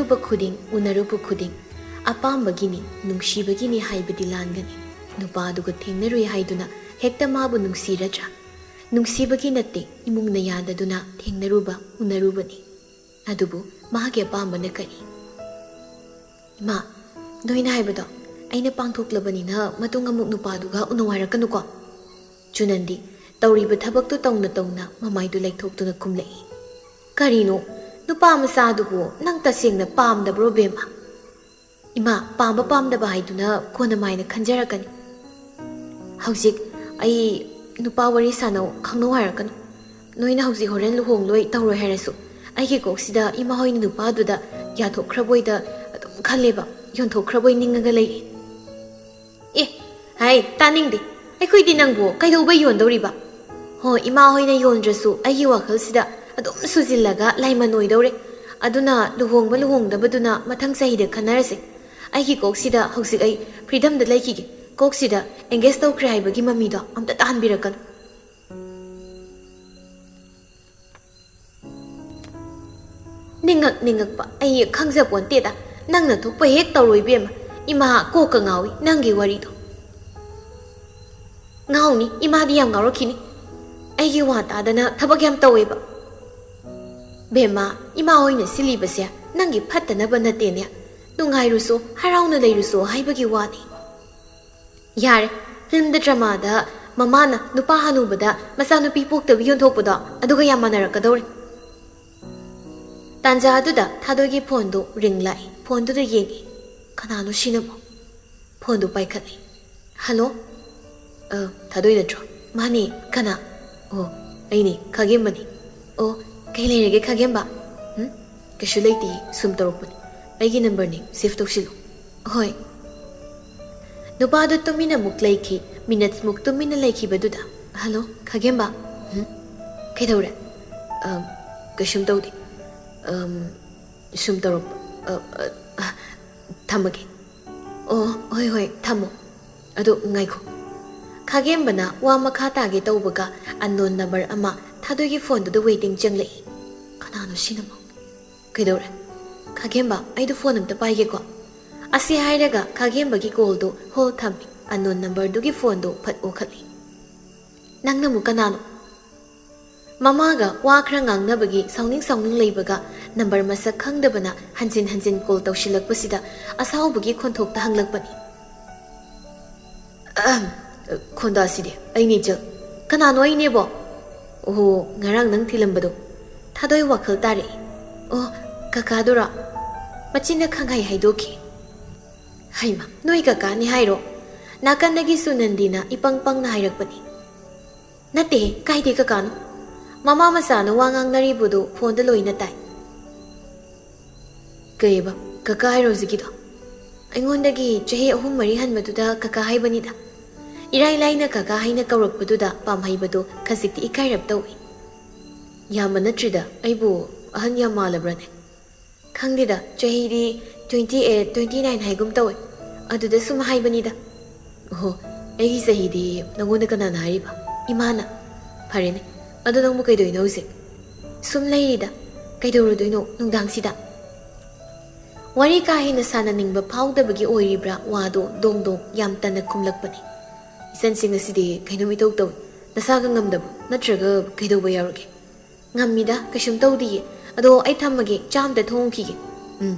ꯊꯦꯡꯅꯔꯨꯕ ꯈꯨꯗꯤꯡ ꯎꯅꯔꯨꯕ ꯈꯨꯗꯤꯡ ꯑꯄꯥꯝꯕꯒꯤꯅꯤ ꯅꯨꯡꯁꯤꯕꯒꯤꯅꯤ ꯍꯥꯏꯕꯗꯤ ꯂꯥꯟꯒꯅꯤ ꯅꯨꯄꯥꯗꯨꯒ ꯊꯦꯡꯅꯔꯨꯏ ꯍꯥꯏꯗꯨꯅ ꯍꯦꯛꯇ ꯃꯥꯕꯨ ꯅꯨꯡꯁꯤꯔꯗ꯭ꯔꯥ ꯅꯨꯡꯁꯤꯕꯒꯤ ꯅꯠꯇꯦ ꯏꯃꯨꯡꯅ ꯌꯥꯗꯗꯨꯅ ꯊꯦꯡꯅꯔꯨꯕ ꯎꯅꯔꯨꯕꯅꯤ ꯑꯗꯨꯕꯨ ꯃꯍꯥꯛꯀꯤ ꯑꯄꯥꯝꯕꯅ ꯀꯔꯤ ꯏꯃꯥ ꯅꯣꯏꯅ ꯍꯥꯏꯕꯗꯣ ꯑꯩꯅ ꯄꯥꯡꯊꯣꯛꯂꯕꯅꯤꯅ ꯃꯇꯨꯡ ꯑꯃꯨꯛ ꯅꯨꯄꯥꯗꯨꯒ ꯎꯅꯧ ꯍꯥꯏꯔꯛꯀꯅꯨꯀꯣ ꯆꯨꯅꯟꯗꯤ ꯇꯧꯔꯤꯕ ꯊꯕꯛꯇꯨ ꯇꯧꯅ ꯇꯧꯅ ꯃꯃꯥꯏꯗꯨ ꯂꯩꯊꯣꯛꯇꯨꯅ ꯈꯨꯝꯂꯛꯏ ꯀꯔꯤꯅꯣ ꯅꯨꯄꯥ ꯃꯆꯥꯗꯨꯕꯨ ꯅꯪ ꯇꯁꯦꯡꯅ ꯄꯥꯝꯗꯕ꯭ꯔꯣ ꯕꯦꯝꯃ ꯏꯃꯥ ꯄꯥꯝꯕ ꯄꯥꯝꯗꯕ ꯍꯥꯏꯗꯨꯅ ꯀꯣꯟꯅ ꯃꯥꯏꯅ ꯈꯟꯖꯔꯛꯀꯅꯤ ꯍꯧꯖꯤꯛ ꯑꯩ ꯅꯨꯄꯥ ꯋꯥꯔꯤ ꯁꯥꯟꯅꯧ ꯈꯪꯅꯧ ꯍꯥꯏꯔꯛꯀꯅꯨ ꯅꯣꯏꯅ ꯍꯧꯖꯤꯛ ꯍꯣꯔꯦꯟ ꯂꯨꯍꯣꯡꯂꯣꯏ ꯇꯧꯔꯣꯏ ꯍꯥꯏꯔꯁꯨ ꯑꯩꯒꯤ ꯀꯣꯛꯁꯤꯗ ꯏꯃꯥ ꯍꯣꯏꯅ ꯅꯨꯄꯥꯗꯨꯗ ꯌꯥꯊꯣꯛꯈ꯭ꯔꯕꯣꯏꯗ ꯑꯗꯨꯝ ꯈꯜꯂꯦꯕ ꯌꯣꯟꯊꯣꯛꯈ꯭ꯔꯕꯣꯏ ꯅꯤꯡꯉꯒ ꯂꯩꯔꯤ ꯑꯦ ꯍꯥꯏ ꯇꯥꯅꯤꯡꯗꯦ ꯑꯩꯈꯣꯏꯗꯤ ꯅꯪꯕꯨ ꯀꯩꯗꯧꯕꯩ ꯌꯣꯟꯗꯧꯔꯤꯕ ꯍꯣꯏ ꯏꯃꯥ ꯍꯣꯏꯅ ꯌꯣꯟꯗ꯭ꯔꯁꯨ ꯑꯩꯒꯤ ꯋꯥꯈꯜꯁꯤꯗ ꯑꯗꯨꯝ ꯁꯨꯖꯤꯜꯂꯒ ꯂꯥꯏꯃꯟ ꯑꯣꯏꯗꯧꯔꯦ ꯑꯗꯨꯅ ꯂꯨꯍꯣꯡꯕ ꯂꯨꯍꯣꯡꯗꯕꯗꯨꯅ ꯃꯊꯪ ꯆꯍꯤꯗ ꯈꯟꯅꯔꯁꯦ ꯑꯩꯒꯤ ꯀꯣꯛꯁꯤꯗ ꯍꯧꯖꯤꯛ ꯑꯩ ꯐ꯭ꯔꯤꯗꯝꯗ ꯂꯩꯈꯤꯒꯦ ꯀꯣꯛꯁꯤꯗ ꯑꯦꯡꯒꯦꯖ ꯇꯧꯈ꯭ꯔꯦ ꯍꯥꯏꯕꯒꯤ ꯃꯃꯤꯗꯣ ꯑꯝꯇ ꯇꯥꯍꯟꯕꯤꯔꯛꯀꯅꯨ ꯅꯤꯡꯉꯛꯄ ꯑꯩ ꯈꯪꯖꯄꯣꯟꯇꯦꯗ ꯅꯪꯅ ꯊꯣꯛꯄ ꯍꯦꯛ ꯇꯧꯔꯣꯏꯕꯦꯝꯃ ꯏꯃꯥ ꯀꯣꯛꯀ ꯉꯥꯎꯏ ꯅꯪꯒꯤ ꯋꯥꯔꯤꯗꯣ ꯉꯥꯎꯅꯤ ꯏꯃꯥꯗꯤ ꯌꯥꯝ ꯉꯥꯎꯔꯛꯈꯤꯅꯤ ꯑꯩꯒꯤ ꯋꯥ ꯇꯥꯗꯅ ꯊꯕꯛ ꯌꯥꯝ ꯇꯧꯋꯦꯕ ꯕꯦꯝꯃ ꯏꯃꯥ ꯍꯣꯏꯅ ꯁꯤꯜꯂꯤꯕꯁꯦ ꯅꯪꯒꯤ ꯐꯠꯇꯅꯕ ꯅꯠꯇꯦꯅꯦ ꯅꯨꯡꯉꯥꯏꯔꯨꯁꯣ ꯍꯔꯥꯎꯅ ꯂꯩꯔꯨꯁꯣ ꯍꯥꯏꯕꯒꯤ ꯋꯥꯅꯤ ꯌꯥꯔꯦ ꯐꯤल्मꯗ ꯗ꯭ꯔꯃꯥꯗ ꯃꯃꯥꯅ ꯅꯨꯄꯥ ꯍꯅꯨꯕꯗ ꯃꯆꯥꯅꯨꯄꯤ ꯄꯣꯛꯇꯕꯤ ꯌꯣꯟꯊꯣꯛꯄꯗꯣ ꯑꯗꯨꯒ ꯌꯥꯝ ꯃꯥꯟꯅꯔꯛꯀꯗꯧꯔꯦ ꯇꯥꯟꯖꯥ ꯑꯗꯨꯗ ꯊꯥꯗꯣꯏꯒꯤ ꯐꯣꯟꯗꯨ ꯔꯤꯡ ꯂꯥꯛꯏ ꯐꯣꯟꯗꯨꯗ ꯌꯦꯡꯉꯤ ꯀꯅꯥꯅꯣ ꯁꯤꯅꯕꯣ ꯐꯣꯟꯗꯨ ꯄꯥꯏꯈꯠꯂꯤ ꯍꯜꯂꯣ ꯊꯥꯗꯣꯏ ꯅꯠꯇ꯭ꯔꯣ ꯃꯥꯅꯤ ꯀꯅꯥ ꯑꯣ ꯑꯩꯅꯦ ꯈꯥꯒꯦꯝꯕꯅꯤ ꯑꯣ ꯀꯩ ꯂꯩꯔꯒꯦ ꯈꯥꯒꯦꯝꯕ ꯀꯩꯁꯨ ꯂꯩꯇꯦ ꯁꯨꯝ ꯇꯧꯔꯛꯄꯅꯤ ꯑꯩꯒꯤ ꯅꯝꯕꯔꯅꯤ ꯁꯦꯐ ꯇꯧꯁꯤꯜꯂꯨ ꯍꯣꯏ ꯅꯨꯄꯥꯗꯨ ꯇꯨꯃꯤꯟꯅ ꯃꯨꯛ ꯂꯩꯈꯤ ꯃꯤꯅꯠꯃꯨꯛ ꯇꯨꯃꯤꯟꯅ ꯂꯩꯈꯤꯕꯗꯨꯗ ꯍꯜꯂꯣ ꯈꯥꯒꯦꯝꯕ ꯀꯩꯗꯧꯔꯦ ꯀꯩꯁꯨꯝ ꯇꯧꯗꯦ ꯁꯨꯝ ꯇꯧꯔꯛꯄ ꯊꯝꯃꯒꯦ ꯑꯣ ꯍꯣꯏ ꯍꯣꯏ ꯊꯝꯃꯣ ꯑꯗꯣ ꯉꯥꯏꯈꯣ ꯈꯥꯒꯦꯝꯕꯅ ꯋꯥ ꯃꯈꯥ ꯇꯥꯒꯦ ꯇꯧꯕꯒ ꯑꯟꯅꯣꯟ ꯅꯝꯕꯔ ꯑꯃ ꯊꯥꯗꯣꯏꯒꯤ ꯐꯣꯟꯗꯨꯗ ꯋꯦꯇꯤꯡ ꯆꯪꯂꯛꯏ ꯀꯅꯥꯅꯣ ꯁꯤꯅꯕꯣ ꯀꯩꯗꯧꯔꯦ ꯈꯥꯒꯦꯝꯕ ꯑꯩꯗꯣ ꯐꯣꯟ ꯑꯝꯇ ꯄꯥꯏꯒꯦꯀꯣ ꯑꯁꯤ ꯍꯥꯏꯔꯒ ꯈꯥꯒꯦꯝꯕꯒꯤ ꯀꯣꯜꯗꯨ ꯍꯣꯜ ꯊꯝꯃꯤ ꯑꯟꯅꯣꯟ ꯅꯝꯕꯔꯗꯨꯒꯤ ꯐꯣꯟꯗꯨ ꯐꯠ ꯑꯣꯈꯠꯂꯤ ꯅꯪꯅ ꯑꯃꯨꯛ ꯀꯅꯥꯅꯣ ꯃꯃꯥꯒ ꯋꯥ ꯈꯔ ꯉꯥꯡꯅꯕꯒꯤ ꯁꯥꯎꯅꯤꯡ ꯂꯩꯕꯒ ꯅꯝꯕꯔ ꯃꯁꯛ ꯈꯪꯗꯕꯅ ꯍꯟꯖꯤꯟ ꯍꯟꯖꯤꯟ ꯀꯣꯜ ꯇꯧꯁꯤꯜꯂꯛꯄꯁꯤꯗ ꯑꯁꯥꯎꯕꯒꯤ ꯈꯣꯟꯊꯣꯛꯇ ꯍꯪꯂꯛꯄꯅꯤ ꯈꯣꯟꯗꯥꯁꯤꯗꯤ ꯑꯩꯅꯦ ꯏꯆꯜ ꯀꯅꯥꯅꯣ ꯑꯩꯅꯦꯕꯣ ꯑꯣꯍꯣ ꯉꯔꯥꯡ ꯅꯪ ꯊꯤꯜꯂꯝꯕꯗꯣ ꯊꯥꯗꯣꯏ ꯋꯥꯈꯜ ꯇꯥꯔꯛꯏ ꯑꯣ ꯀꯀꯥꯗꯨꯔꯣ ꯃꯆꯤꯟꯅ ꯈꯪꯍꯩ ꯍꯥꯏꯗꯣꯛꯈꯤ ꯍꯩꯃ ꯅꯣꯏ ꯀꯀꯥꯅꯤ ꯍꯥꯏꯔꯣ ꯅꯥꯀꯟꯗꯒꯤ ꯁꯨꯅꯟꯗꯤꯅ ꯏꯄꯪ ꯄꯪꯅ ꯍꯥꯏꯔꯛꯄꯅꯤ ꯅꯠꯇꯦꯍꯦ ꯀꯥꯏꯗꯦ ꯀꯀꯥꯅꯣ ꯃꯃꯥ ꯃꯆꯥꯅ ꯋꯥ ꯉꯥꯡꯅꯔꯤꯕꯗꯨ ꯐꯣꯟꯗ ꯂꯣꯏꯅ ꯇꯥꯏ ꯀꯩꯕ ꯀꯀꯥ ꯍꯥꯏꯔꯣ ꯍꯧꯖꯤꯛꯀꯤꯗꯣ ꯑꯩꯉꯣꯟꯗꯒꯤ ꯆꯍꯤ 3-4 ꯍꯟꯕꯗꯨꯗ ꯀꯀꯥ ꯍꯥꯏꯕꯅꯤꯗ ꯏꯔꯥꯏ ꯂꯥꯏꯅ ꯀꯀꯥ ꯍꯥꯏꯅ ꯀꯧꯔꯛꯄꯗꯨꯗ ꯄꯥꯝꯍꯩꯕꯗꯨ ꯈꯖꯤꯛꯇꯤ ꯏꯀꯥꯏꯔꯞ ꯇꯧꯏ ꯌꯥꯝꯕ ꯅꯠꯇ꯭ꯔꯤꯗ ꯑꯩꯕꯨ ꯑꯍꯟ ꯌꯥꯝ ꯃꯥꯜꯂꯕ꯭ꯔꯅꯦ ꯈꯪꯗꯦꯗ ꯆꯍꯤꯗꯤ 28-29 ꯍꯥꯏꯒꯨꯝ ꯇꯧꯏ ꯑꯗꯨꯗ ꯁꯨꯝ ꯍꯥꯏꯕꯅꯤꯗ ꯑꯣꯍꯣ ꯑꯩꯒꯤ ꯆꯍꯤꯗꯤ ꯅꯪꯉꯣꯟꯗ ꯀꯅꯥꯅ ꯍꯥꯏꯔꯤꯕ ꯏꯃꯥꯅ ꯐꯔꯦꯅꯦ ꯑꯗꯣ ꯅꯪꯕꯨ ꯀꯩꯗꯧꯏꯅꯣ ꯍꯧꯖꯤꯛ ꯁꯨꯝ ꯂꯩꯔꯤꯗ ꯀꯩꯗꯧꯔꯨꯗꯣꯏꯅꯣ ꯅꯨꯡꯗꯥꯡꯁꯤꯗ ꯋꯥꯔꯤ ꯀꯥ ꯍꯦꯟꯅ ꯁꯥꯟꯅꯅꯤꯡꯕ ꯐꯥꯎꯗꯕꯒꯤ ꯑꯣꯏꯔꯤꯕ꯭ꯔꯥ ꯋꯥꯗꯣ ꯗꯣꯡ ꯗꯣꯡ ꯌꯥꯝ ꯇꯟꯅ ꯈꯨꯝꯂꯛꯄꯅꯤ ꯏꯆꯟꯁꯤꯡ ꯑꯁꯤꯗꯤ ꯀꯩꯅꯣꯝ ꯏꯇꯧ ꯇꯧꯏ ꯅꯁꯥꯒ ꯉꯝꯗꯕ ꯅꯠꯇ꯭ꯔꯒ ꯀꯩꯗꯧꯕ ꯌꯥꯎꯔꯒꯦ ꯉꯝꯃꯤꯗ ꯀꯩꯁꯨꯝ ꯇꯧꯗꯤꯌꯦ ꯑꯗꯣ ꯑꯩ ꯊꯝꯃꯒꯦ ꯆꯥ ꯑꯝꯇ ꯊꯣꯡꯈꯤꯒꯦ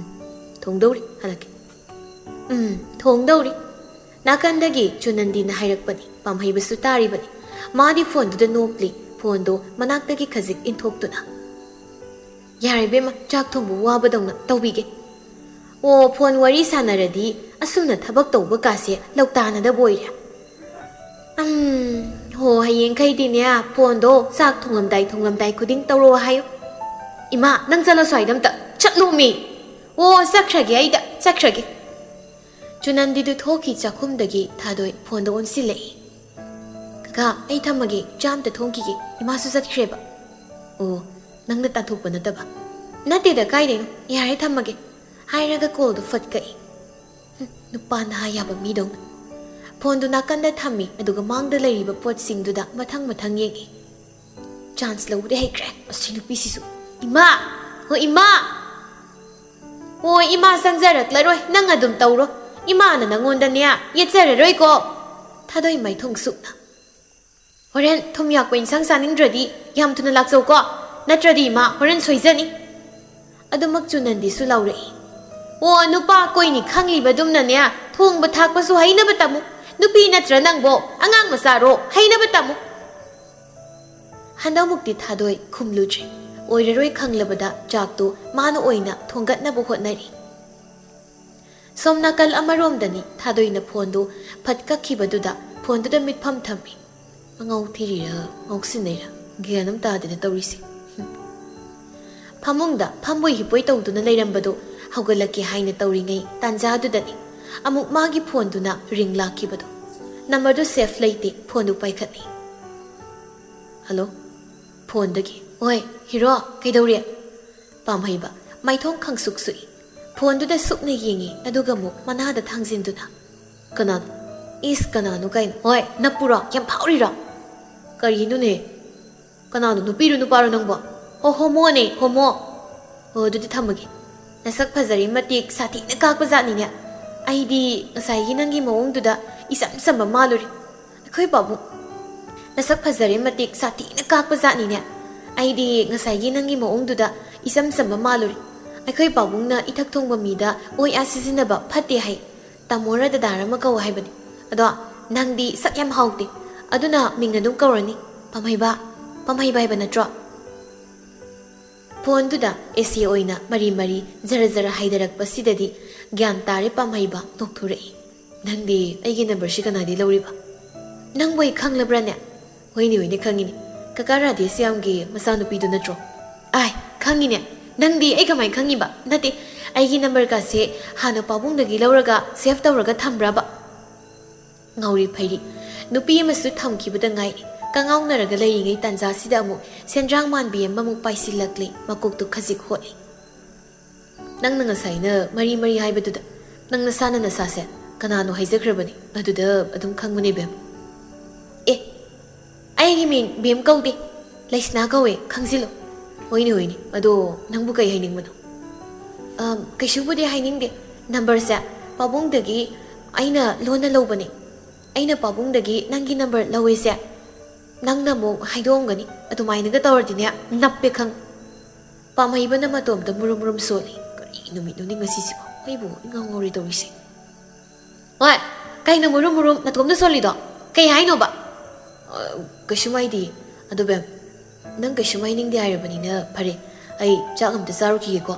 ꯊꯣꯡꯗꯧꯔꯤ ꯍꯜꯂꯛꯀꯦ ꯊꯣꯡꯗꯧꯔꯤ ꯅꯥꯀꯟꯗꯒꯤ ꯆꯨꯅꯟꯗꯤꯅ ꯍꯥꯏꯔꯛꯄꯅꯤ ꯄꯥꯝꯍꯩꯕꯁꯨ ꯇꯥꯔꯤꯕꯅꯤ ꯃꯥꯗꯤ ꯐꯣꯟꯗꯨꯗ ꯅꯣꯛꯂꯤ ꯐꯣꯟꯗꯣ ꯃꯅꯥꯛꯇꯒꯤ ꯈꯖꯤꯛ ꯏꯟꯊꯣꯛꯇꯨꯅ ꯌꯥꯔꯦ ꯕꯦꯝꯃ ꯆꯥꯛ ꯊꯣꯡꯕ ꯋꯥꯕꯗꯧꯅ ꯇꯧꯕꯤꯒꯦ ꯑꯣ ꯐꯣꯟ ꯋꯥꯔꯤ ꯁꯥꯟꯅꯔꯗꯤ ꯑꯁꯨꯝꯅ ꯊꯕꯛ ꯇꯧꯕ ꯀꯥꯁꯦ ꯂꯧꯇꯥꯅꯗꯕ ꯑꯣꯏꯔꯦ ꯍꯣ ꯍꯌꯦꯡꯈꯩꯗꯤꯅꯦ ꯐꯣꯟꯗꯣ ꯆꯥꯛ ꯊꯣꯡꯂꯝꯗꯥꯏ ꯈꯨꯗꯤꯡ ꯇꯧꯔꯛꯑꯣ ꯍꯥꯏꯌꯨ ꯏꯃꯥ ꯅꯪ ꯆꯠꯂꯣ ꯁ꯭ꯋꯥꯏꯗ ꯑꯝꯇ ꯆꯠꯂꯣꯃꯤ ꯑꯣ ꯆꯠꯈ꯭ꯔꯒꯦ ꯑꯩꯗ ꯆꯠꯈ꯭ꯔꯒꯦ ꯆꯨꯅꯟꯗꯤꯗꯨ ꯊꯣꯛꯈꯤ ꯆꯥꯛꯈꯨꯝꯗꯒꯤ ꯊꯥꯗꯣꯏ ꯐꯣꯟꯗ ꯑꯣꯟꯁꯤꯜꯂꯛꯏ ꯀꯀꯥ ꯑꯩ ꯊꯝꯃꯒꯦ ꯆꯥ ꯑꯝꯇ ꯊꯣꯡꯈꯤꯒꯦ ꯏꯃꯥꯁꯨ ꯆꯠꯈ꯭ꯔꯦꯕ ꯑꯣ ꯅꯪꯅ ꯇꯥꯟꯊꯣꯛꯄ ꯅꯠꯇꯕ ꯅꯠꯇꯦꯗ ꯀꯥꯏꯗꯩꯅꯣ ꯌꯥꯔꯦ ꯊꯝꯃꯒꯦ ꯍꯥꯏꯔꯒ ꯀꯣꯜꯗꯨ ꯐꯠꯀꯛꯏ ꯅꯨꯄꯥ ꯅꯍꯥ ꯌꯥꯕ ꯃꯤꯗꯧꯅ ꯐꯣꯟꯗꯨ ꯅꯥꯀꯟꯗ ꯊꯝꯃꯤ ꯑꯗꯨꯒ ꯃꯥꯡꯗ ꯂꯩꯔꯤꯕ ꯄꯣꯠꯁꯤꯡꯗꯨꯗ ꯃꯊꯪ ꯌꯦꯡꯉꯤ ꯆꯥꯟꯁ ꯂꯧꯕꯗꯤ ꯍꯩꯈ꯭ꯔꯦ ꯑꯁꯤ ꯅꯨꯄꯤꯁꯤꯁꯨ ꯏꯃꯥ ꯍꯣ ꯏꯃꯥ ꯍꯣꯏ ꯏꯃꯥ ꯆꯪꯖꯔꯛꯂꯔꯣꯏ ꯅꯪ ꯑꯗꯨꯝ ꯇꯧꯔꯣ ꯏꯃꯥꯅ ꯅꯪꯉꯣꯟꯗꯅꯦ ꯌꯦꯠꯆꯔꯔꯣꯏꯀꯣ ꯊꯥꯗꯣꯏ ꯃꯥꯏꯊꯣꯡ ꯁꯨꯛꯅ ꯍꯣꯔꯦꯟ ꯊꯨꯝ ꯌꯥꯛꯄ ꯏꯟꯁꯥꯡ ꯆꯥꯅꯤꯡꯗ꯭ꯔꯗꯤ ꯌꯥꯝ ꯊꯨꯅ ꯂꯥꯛꯆꯧꯀꯣ ꯅꯠꯇ꯭ꯔꯗꯤ ꯏꯃꯥ ꯍꯣꯔꯦꯟ ꯁꯣꯏꯖꯅꯤ ꯑꯗꯨꯃꯛ ꯆꯨꯅꯟꯗꯤꯁꯨ ꯂꯥꯎꯔꯛꯏ ꯑꯣ ꯅꯨꯄꯥ ꯀꯣꯏꯅꯤ ꯈꯪꯂꯤꯕꯗꯨꯝꯅꯅꯦ ꯊꯣꯡꯕ ꯊꯥꯛꯄꯁꯨ ꯍꯩꯅꯕ ꯇꯝꯃꯨ ꯅꯨꯄꯤ ꯅꯠꯇ꯭ꯔ ꯅꯪꯕꯣ ꯑꯉꯥꯡ ꯃꯆꯥꯔꯣ ꯍꯩꯅꯕ ꯇꯝꯃꯨ ꯍꯟꯗꯛꯃꯨꯛꯇꯤ ꯊꯥꯗꯣꯏ ꯈꯨꯝꯂꯨꯗ꯭ꯔꯦ ꯑꯣꯏꯔꯔꯣꯏ ꯈꯪꯂꯕꯗ ꯆꯥꯛꯇꯨ ꯃꯥꯅ ꯑꯣꯏꯅ ꯊꯣꯡꯒꯠꯅꯕ ꯍꯣꯠꯅꯔꯤ ꯁꯣꯝ ꯅꯥꯀꯜ ꯑꯃꯔꯣꯝꯗꯅꯤ ꯊꯥꯗꯣꯏꯅ ꯐꯣꯟꯗꯨ ꯐꯠ ꯀꯛꯈꯤꯕꯗꯨꯗ ꯐꯣꯟꯗꯨꯗ ꯃꯤꯠꯐꯝ ꯊꯝꯃꯤ ꯑꯉꯥꯎ ꯊꯤꯔꯤꯔ ꯉꯥꯎꯁꯤꯟꯅꯩꯔ ꯒ꯭ꯌꯥꯟ ꯑꯃ ꯇꯥꯗꯦꯅ ꯇꯧꯔꯤꯁꯦ ꯐꯃꯨꯡꯗ ꯐꯝꯕꯣꯏ ꯍꯤꯞꯄꯣꯏ ꯇꯧꯗꯨꯅ ꯂꯩꯔꯝꯕꯗꯨ ꯍꯧꯒꯠꯂꯛꯀꯦ ꯍꯥꯏꯅ ꯇꯧꯔꯤꯉꯩ ꯇꯥꯟꯖꯥꯗꯨꯗꯅꯤ ꯑꯃꯨꯛ ꯃꯥꯒꯤ ꯐꯣꯟꯗꯨꯅ ꯔꯤꯡ ꯂꯥꯛꯈꯤꯕꯗꯣ ꯅꯝꯕꯔꯗꯨ ꯁꯦꯐ ꯂꯩꯇꯦ ꯐꯣꯟꯗꯨ ꯄꯥꯏꯈꯠꯂꯤ ꯍꯜꯂꯣ ꯐꯣꯟꯗꯒꯤ ꯍꯣꯏ ꯍꯤꯔꯣ ꯀꯩꯗꯧꯔꯤ ꯄꯥꯝꯍꯩꯕ ꯃꯥꯏꯊꯣꯡ ꯈꯪꯁꯨꯛ ꯁꯨꯛꯏ ꯐꯣꯟꯗꯨꯗ ꯁꯨꯛꯅ ꯌꯦꯡꯉꯤ ꯑꯗꯨꯒ ꯑꯃꯨꯛ ꯃꯅꯥꯗ ꯊꯥꯡꯖꯤꯟꯗꯨꯅ ꯀꯅꯥꯅꯣ ꯏꯁ ꯀꯅꯥꯅꯣ ꯀꯩꯅꯣ ꯍꯣꯏ ꯅꯞꯄꯨꯔꯣ ꯌꯥꯝ ꯐꯥꯎꯔꯤꯔꯣ ꯀꯔꯤꯅꯣꯅꯦ ꯀꯅꯥꯅꯣ ꯅꯨꯄꯤꯔꯣ ꯅꯨꯄꯥꯔꯣ ꯅꯪꯕꯣ ꯑꯣ ꯍꯣꯃꯣꯅꯦ ꯍꯣꯃꯣ ꯑꯣ ꯑꯗꯨꯗꯤ ꯊꯝꯃꯒꯦ ꯅꯁꯛ ꯐꯖꯔꯤ ꯃꯇꯤꯛ ꯁꯥꯊꯤꯅ ꯀꯥꯛꯄ ꯖꯥꯠꯅꯤꯅꯦ ꯑꯩꯗꯤ ꯉꯁꯥꯏꯒꯤ ꯅꯪꯒꯤ ꯃꯑꯣꯡꯗꯨꯗ ꯏꯆꯝ ꯆꯝꯕ ꯃꯥꯜꯂꯨꯔꯦ ꯑꯩꯈꯣꯏ ꯄꯥꯕꯨꯡ ꯅꯁꯛ ꯐꯖꯔꯤ ꯃꯇꯤꯛ ꯁꯥꯊꯤꯅ ꯀꯥꯛꯄ ꯖꯥꯠꯅꯤꯅꯦ ꯑꯩꯗꯤ ꯉꯁꯥꯏꯒꯤ ꯅꯪꯒꯤ ꯃꯑꯣꯡꯗꯨꯗ ꯏꯆꯝ ꯆꯝꯕ ꯃꯥꯜꯂꯨꯔꯦ ꯑꯩꯈꯣꯏ ꯄꯥꯕꯨꯡꯅ ꯏꯊꯛ ꯊꯣꯡꯕ ꯃꯤꯗ ꯑꯣꯏ ꯑꯥ ꯁꯤꯖꯤꯟꯅꯕ ꯐꯠꯇꯦ ꯍꯥꯏ ꯇꯥꯃꯣꯔ ꯗꯗꯥꯔ ꯑꯃ ꯀꯧ ꯍꯥꯏꯕꯅꯤ ꯑꯗꯣ ꯅꯪꯗꯤ ꯁꯛ ꯌꯥꯝ ꯍꯥꯎꯇꯦ ꯑꯗꯨꯅ ꯃꯤꯡ ꯑꯗꯨꯝ ꯀꯧꯔꯅꯤ ꯄꯥꯝꯍꯩꯕ ꯄꯥꯝꯍꯩꯕ ꯍꯥꯏꯕ ꯅꯠꯇ꯭ꯔꯣ ꯐꯣꯟꯗꯨꯗ ꯑꯦꯁꯤ ꯑꯣꯏꯅ ꯃꯔꯤ ꯃꯔꯤ ꯖꯔ ꯖꯔ ꯍꯥꯏꯗꯔꯛꯄꯁꯤꯗꯗꯤ ꯒ꯭ꯌꯥꯟ ꯇꯥꯔꯦ ꯄꯥꯝꯍꯩꯕ ꯅꯣꯛꯊꯣꯔꯛꯏ ꯅꯪꯗꯤ ꯑꯩꯒꯤ ꯅꯝꯕꯔꯁꯤ ꯀꯅꯥꯗꯤ ꯂꯧꯔꯤꯕ ꯅꯪꯕꯨ ꯑꯩ ꯈꯪꯂꯕ꯭ꯔꯥꯅꯦ ꯍꯣꯏꯅꯦ ꯍꯣꯏꯅꯦ ꯈꯪꯉꯤꯅꯦ ꯀꯀꯥ ꯔꯥꯙꯦꯁ꯭ꯌꯥꯝꯒꯤ ꯃꯆꯥꯅꯨꯄꯤꯗꯨ ꯅꯠꯇ꯭ꯔꯣ ꯑꯥꯏ ꯈꯪꯉꯤꯅꯦ ꯅꯪꯗꯤ ꯑꯩ ꯀꯃꯥꯏꯅ ꯈꯪꯉꯤꯕ ꯅꯠꯇꯦ ꯑꯩꯒꯤ ꯅꯝꯕꯔꯀꯥꯁꯦ ꯍꯥꯟꯅ ꯄꯥꯕꯨꯡꯗꯒꯤ ꯂꯧꯔꯒ ꯁꯦꯚ ꯇꯧꯔꯒ ꯊꯝꯕ꯭ꯔꯕ ꯉꯥꯎꯔꯤ ꯐꯩꯔꯤ ꯅꯨꯄꯤ ꯑꯃꯁꯨ ꯊꯝꯈꯤꯕꯗ ꯉꯥꯏꯔꯤ ꯀꯉꯥꯎꯅꯔꯒ ꯂꯩꯔꯤꯉꯩ ꯇꯥꯟꯖꯥꯁꯤꯗ ꯑꯃꯨꯛ ꯁꯦꯟꯗ꯭ꯔꯥꯡ ꯃꯥꯟꯕꯤ ꯑꯃꯃꯨꯛ ꯄꯥꯏꯁꯤꯜꯂꯛꯂꯤ ꯃꯀꯣꯛꯇꯨ ꯈꯖꯤꯛ ꯍꯣꯠꯂꯤ ꯅꯪꯅ ꯉꯁꯥꯏꯅ ꯃꯔꯤ ꯃꯔꯤ ꯍꯥꯏꯕꯗꯨꯗ ꯅꯪ ꯅꯁꯥꯅ ꯅꯁꯥꯁꯦ ꯀꯅꯥꯅꯣ ꯍꯥꯏꯖꯈ꯭ꯔꯕꯅꯤ ꯑꯗꯨꯗ ꯑꯗꯨꯝ ꯈꯪꯕꯅꯦ ꯕꯦꯝ ꯑꯦ ꯑꯩꯒꯤ ꯃꯤꯡ ꯕꯦꯝ ꯀꯧꯗꯦ ꯂꯩꯁꯅꯥ ꯀꯧꯋꯦ ꯈꯪꯖꯤꯜꯂꯨ ꯍꯣꯏꯅꯦ ꯍꯣꯏꯅꯦ ꯑꯗꯣ ꯅꯪꯕꯨ ꯀꯩ ꯍꯥꯏꯅꯤꯡꯕꯅꯣ ꯀꯩꯁꯨꯕꯨꯗꯤ ꯍꯥꯏꯅꯤꯡꯗꯦ ꯅꯝꯕꯔꯁꯦ ꯄꯥꯕꯨꯡꯗꯒꯤ ꯑꯩꯅ ꯂꯣꯟꯅ ꯂꯧꯕꯅꯦ ꯑꯩꯅ ꯄꯥꯕꯨꯡꯗꯒꯤ ꯅꯪꯒꯤ ꯅꯝꯕꯔ ꯂꯧꯋꯦꯁꯦ ꯅꯪꯅ ꯑꯃꯨꯛ ꯍꯥꯏꯗꯣꯛꯑꯝꯒꯅꯤ ꯑꯗꯨꯃꯥꯏꯅꯒ ꯇꯧꯔꯗꯤꯅꯦ ꯅꯞꯄꯦ ꯈꯪ ꯄꯥꯝꯍꯩꯕꯅ ꯃꯇꯣꯝꯇ ꯃꯨꯔꯨꯝ ꯃꯨꯔꯨꯝ ꯁꯣꯜꯂꯤ ꯀꯔꯤ ꯅꯨꯃꯤꯠꯅꯣꯅꯤ ꯉꯁꯤꯁꯤꯕꯣ ꯑꯩꯕꯨ ꯏꯉꯥꯎ ꯉꯥꯎꯔꯤ ꯇꯧꯔꯤꯁꯦ ꯍꯣꯏ ꯀꯩꯅꯣ ꯃꯨꯔꯨꯝ ꯃꯨꯔꯨꯝ ꯅꯇꯣꯝꯇ ꯁꯣꯜꯂꯤꯗꯣ ꯀꯩ ꯍꯥꯏꯅꯣꯕ ꯀꯩꯁꯨꯝ ꯍꯥꯏꯗꯦ ꯑꯗꯣ ꯕꯦꯝ ꯅꯪ ꯀꯩꯁꯨꯝ ꯍꯥꯏꯅꯤꯡꯗꯦ ꯍꯥꯏꯔꯕꯅꯤꯅ ꯐꯔꯦ ꯑꯩ ꯆꯥꯛ ꯑꯝꯇ ꯆꯥꯔꯨꯈꯤꯒꯦꯀꯣ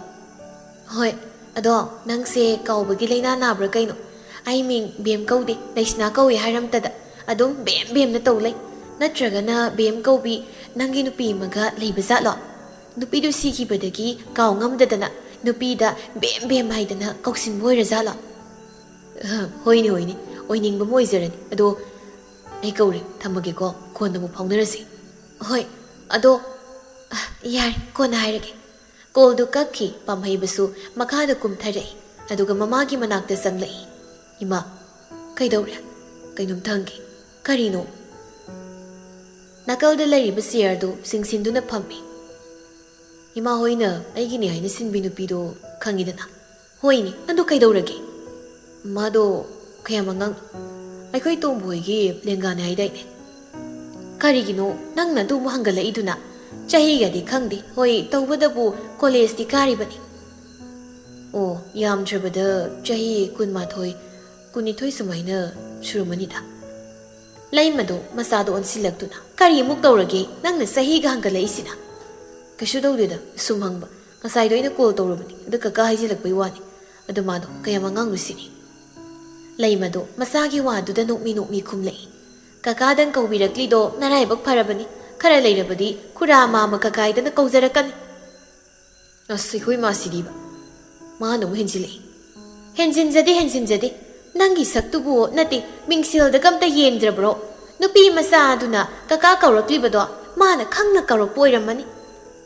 ꯍꯣꯏ ꯑꯗꯣ ꯅꯪꯁꯦ ꯀꯥꯎꯕꯒꯤ ꯂꯩꯅꯥ ꯅꯥꯕ꯭ꯔꯥ ꯀꯩꯅꯣ ꯑꯩ ꯃꯤꯡ ꯕꯦꯝ ꯀꯧꯗꯦ ꯂꯩꯁꯅꯥ ꯀꯧꯋꯦ ꯍꯥꯏꯔꯝꯇꯗ ꯑꯗꯨꯝ ꯕꯦꯝ ꯕꯦꯝꯅ ꯇꯧ ꯂꯩ ꯅꯠꯇ꯭ꯔꯒꯅ ꯕꯦꯝ ꯀꯧꯕꯤ ꯅꯪꯒꯤ ꯅꯨꯄꯤ ꯑꯃꯒ ꯂꯩꯕ ꯖꯥꯠꯂꯣ ꯅꯨꯄꯤꯗꯨ ꯁꯤꯈꯤꯕꯗꯒꯤ ꯀꯥꯎ ꯉꯝꯗꯗꯅ ꯅꯨꯄꯤꯗ ꯕꯦꯝ ꯕꯦꯝ ꯍꯥꯏꯗꯅ ꯀꯧꯁꯤꯟꯕ ꯑꯣꯏꯔꯖꯥꯠꯂꯣ ꯍꯣꯏꯅꯦ ꯍꯣꯏꯅꯦ ꯑꯣꯏꯅꯤꯡꯕ ꯑꯃ ꯑꯣꯏꯖꯔꯅꯤ ꯑꯗꯣ ꯑꯩ ꯀꯧꯔꯦ ꯊꯝꯃꯒꯦꯀꯣ ꯀꯣꯟꯅ ꯑꯃꯨꯛ ꯐꯥꯎꯅꯔꯁꯤ ꯍꯣꯏ ꯑꯗꯣ ꯌꯥꯔꯦ ꯀꯣꯟꯅ ꯍꯥꯏꯔꯒꯦ ꯀꯣꯜꯗꯨ ꯀꯛꯈꯤ ꯄꯥꯝꯍꯩꯕꯁꯨ ꯃꯈꯥꯗ ꯀꯨꯝꯊꯔꯛꯏ ꯑꯗꯨꯒ ꯃꯃꯥꯒꯤ ꯃꯅꯥꯛꯇ ꯆꯪꯂꯛꯏ ꯏꯃꯥ ꯀꯩꯗꯧꯔꯦ ꯀꯩꯅꯣꯝꯇ ꯍꯪꯒꯦ ꯀꯔꯤꯅꯣ ꯅꯥꯀꯜꯗ ꯂꯩꯔꯤꯕ ꯆꯤꯌꯔꯗꯨ ꯆꯤꯡꯁꯤꯟꯗꯨꯅ ꯐꯝꯃꯤ ꯏꯃꯥ ꯍꯣꯏꯅ ꯑꯩꯒꯤꯅꯦ ꯍꯥꯏꯅ ꯁꯤꯟꯕꯤ ꯅꯨꯄꯤꯗꯣ ꯈꯪꯉꯤꯗꯅ ꯍꯣꯏꯅꯦ ꯑꯗꯨ ꯀꯩꯗꯧꯔꯒꯦ ꯃꯥꯗꯣ ꯀꯌꯥꯝ ꯑꯉꯥꯡ ꯑꯩꯈꯣꯏ ꯇꯣꯝꯕ ꯍꯣꯏꯒꯤ ꯂꯦꯡꯒꯥꯅꯦ ꯍꯥꯏꯗꯥꯏꯅꯦ ꯀꯔꯤꯒꯤꯅꯣ ꯅꯪꯅ ꯑꯗꯨꯃꯨꯛ ꯍꯪꯒꯠꯂꯛꯏꯗꯨꯅ ꯆꯍꯤꯒꯗꯤ ꯈꯪꯗꯦ ꯍꯣꯏ ꯇꯧꯕꯗꯕꯨ ꯀꯣꯂꯦꯖꯇꯤ ꯀꯥꯔꯤꯕꯅꯤ ꯑꯣ ꯌꯥꯝꯗ꯭ꯔꯕꯗ ꯆꯍꯤ 12 12 ꯁꯨꯃꯥꯏꯅ ꯁꯨꯔꯝꯃꯅꯤꯗ ꯂꯩꯃꯗꯣ ꯃꯆꯥꯗꯣ ꯑꯣꯟꯁꯤꯜꯂꯛꯇꯨꯅ ꯀꯔꯤ ꯑꯃꯨꯛ ꯇꯧꯔꯒꯦ ꯅꯪꯅ ꯆꯍꯤꯒ ꯍꯪꯒꯠꯂꯛꯏꯁꯤꯅ ꯀꯩꯁꯨ ꯇꯧꯗꯦꯗ ꯁꯨꯝ ꯍꯪꯕ ꯉꯁꯥꯏꯗꯣ ꯑꯩꯅ ꯀꯣꯜ ꯇꯧꯔꯕꯅꯤ ꯑꯗꯨ ꯀꯀꯥ ꯍꯥꯏꯖꯤꯜꯂꯛꯄꯩ ꯋꯥꯅꯤ ꯑꯗꯨ ꯃꯥꯗꯣ ꯀꯌꯥꯝ ꯑꯉꯥꯡꯅꯣ ꯁꯤꯅꯤ ꯂꯩꯃꯗꯣ ꯃꯆꯥꯒꯤ ꯋꯥꯗꯨꯗ ꯅꯣꯛꯃꯤ ꯅꯣꯛꯃꯤ ꯈꯨꯝꯂꯛꯏ ꯀꯀꯥꯗꯪ ꯀꯧꯕꯤꯔꯛꯂꯤꯗꯣ ꯅꯔꯥꯏꯕꯛ ꯐꯔꯕꯅꯤ ꯈꯔ ꯂꯩꯔꯕꯗꯤ ꯈꯨꯔꯥ ꯃꯥꯃ ꯀꯀꯥꯏꯗꯅ ꯀꯧꯖꯔꯛꯀꯅꯤ ꯑꯁ ꯑꯩꯈꯣꯏ ꯃꯥꯁꯤꯗꯤꯕ ꯃꯥꯅ ꯑꯃꯨꯛ ꯍꯦꯟꯖꯤꯜꯂꯛꯏ ꯍꯦꯟꯖꯤꯟꯖꯗꯦ ꯅꯪꯒꯤ ꯁꯛꯇꯨꯕꯨ ꯅꯠꯇꯦ ꯃꯤꯡꯁꯦꯜꯗꯒ ꯑꯝꯇ ꯌꯦꯡꯗ꯭ꯔꯕ꯭ꯔꯣ ꯅꯨꯄꯤ ꯃꯆꯥꯗꯨꯅ ꯀꯀꯥ ꯀꯧꯔꯛꯂꯤꯕꯗꯣ ꯃꯥꯅ ꯈꯪꯅ ꯀꯧꯔꯛꯄ ꯑꯣꯏꯔꯝꯃꯅꯤ